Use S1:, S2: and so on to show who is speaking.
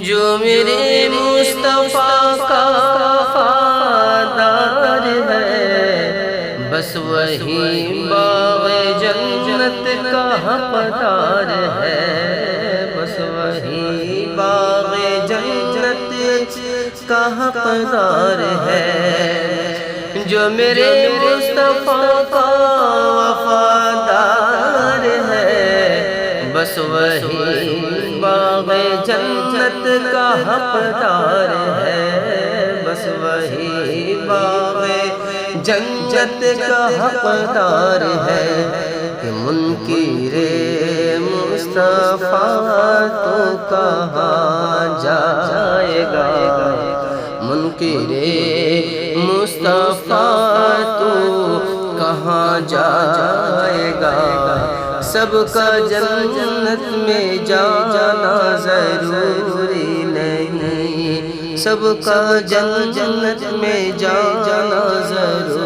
S1: جو میرے مصطفیٰ کا وفادار ہے، بس وہی باغ جنت کا حقدار ہے، بس وہی باغ جنت کا حقدار ہے۔ جو میرے مصطفیٰ کا وفادار ہے، بس وہی باغ جنت کا حقدار ہے، بس وہی باغ جنت کا حقدار ہے۔ کہ منکر مصطفیٰ تو کہاں جائے گا، منکر مصطفیٰ تو کہاں جائے گا۔ سب کا جنت میں جانا ضروری نہیں، سب کا جنت میں جانا ضروری